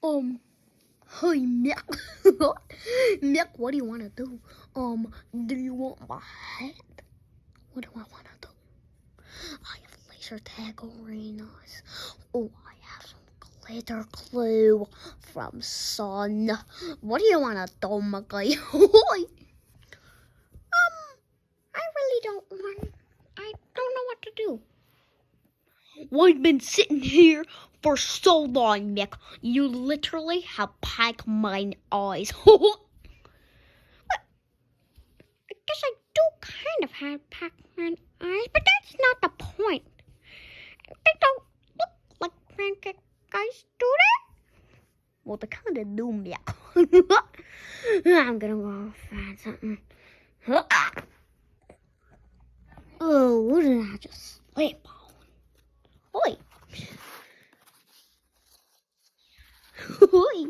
Hey, Mick. Mick, what do you want to do? Do you want my hat? What do I want to do? I have laser tag arenas. Oh, I have some glitter glue from Sun. What do you want to do, Mickey? I really don't want. I don't know what to do. I've been sitting here for so long, Mick. You literally have Pac-Man eyes. I guess I do kind of have Pac-Man eyes, but that's not the point. They don't look like pancake guys, do they? Well, they kind of do, Mick. I'm gonna go find something. Oh, what did I just sleep on? Oi! Oi!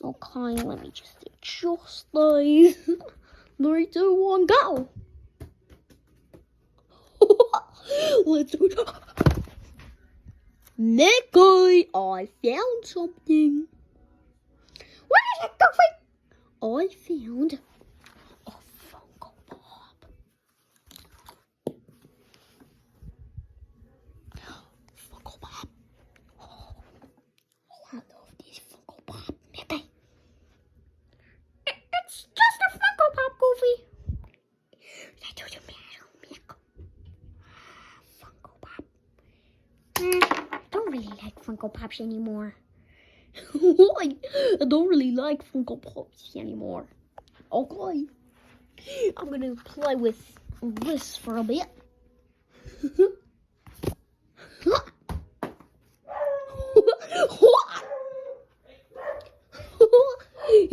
Okay, let me just adjust these. 3, 2, 1, go! Let's do it. Nicky, I found something. What is it, Goofy? I found a Funko Pop. Funko Pop. Oh, I love these Funko Pop, Mickey. It's just a Funko Pop, Goofy. That doesn't matter, Mick. Funko Pop. I don't really like Funko Pops anymore. I don't really like Funko Pops anymore. Okay. I'm gonna play with this for a bit.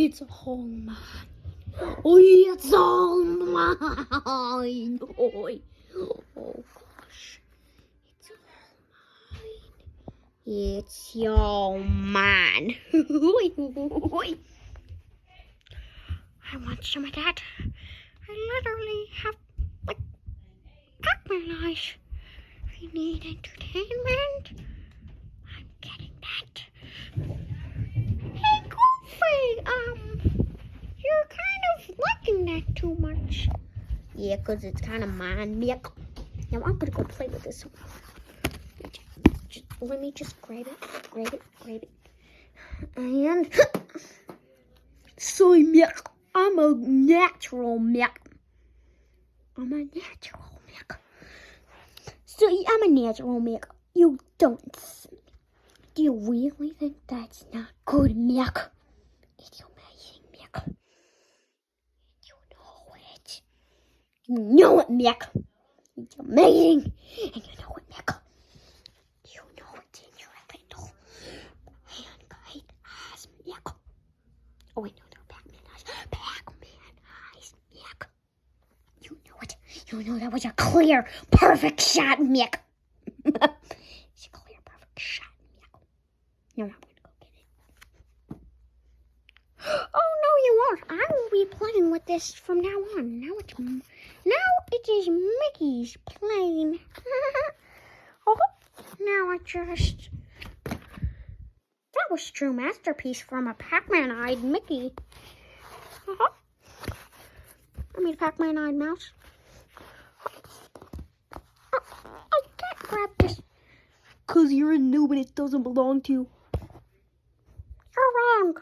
It's all mine. Oh, it's all mine. Oh gosh. It's all mine. I want some of that. I literally have, like, Pac-Man eyes. I need entertainment. I'm getting that. Hey, Goofy, you're kind of liking that too much. Yeah, 'cause it's kind of mine, Mick. Now I'm gonna go play with this. Let me just grab it. And so, Mick, I'm a natural Mick. So, I'm a natural Mick. You don't. Do you really think that's not good, Mick? It's amazing, Mick. You know it. You know it, Mick. It's amazing. And you know it, Mick. You know it's in your little hand eyes, Mick. Oh, wait, no, they're Pac-Man eyes. Pac-Man eyes, Mick. You know it. You know that was a clear, perfect shot, Mick. It's a clear, perfect shot, Mick. No, I'm going to go get it. Oh, no, you won't. I will be playing with this from now on. Now it is Mickey's plane. Oh, now I just... That was a true masterpiece from a Pac-Man-eyed Mickey. I mean, Pac-Man-eyed mouse. I can't grab this. 'Cause you're a noob and it doesn't belong to you. You're wrong.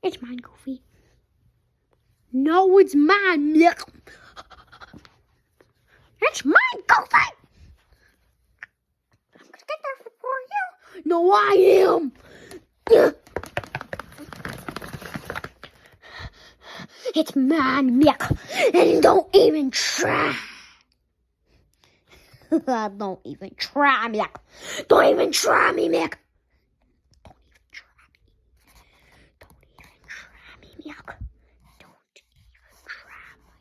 It's mine, Goofy. No, it's mine, Mick. It's mine, Goofy. I'm gonna get there before you. No, I am. It's mine, Mick. And don't even try. Don't even try, Mick. Don't even try me, Mick. Don't even try me, Mick. Don't even try me.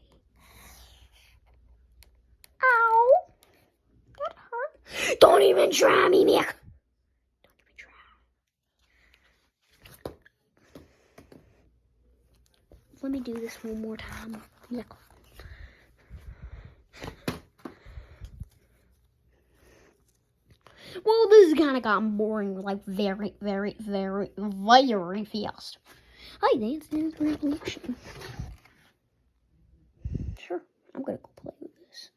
Ow. That hurt. Don't even try me, Mick. Don't even try. let me do this one more time. Yeah. Well, this has kind of gotten boring, like very, very, very, very fast. Hi, Dance Dance Revolution. Sure, I'm gonna go play with this.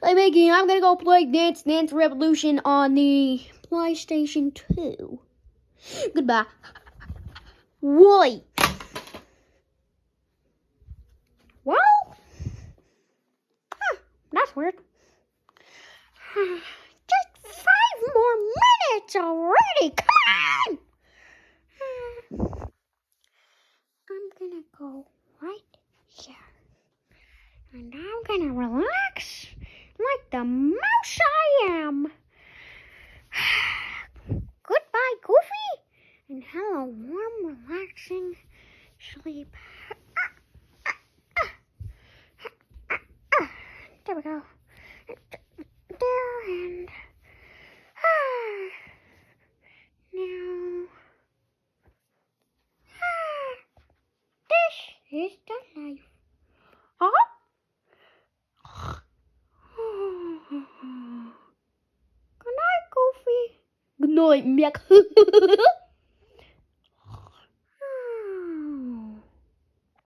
Hey, Mickey, I'm gonna go play Dance Dance Revolution on the PlayStation 2. Goodbye. Wait. Well, that's weird. Just 5 more minutes already. Come on. I'm gonna go right here. And I'm gonna relax like the mouse I am. Goodbye, Goofy. And hello, warm, relaxing sleep. There we go. There and now this is the life. Good night, Goofy. Good night, Mick.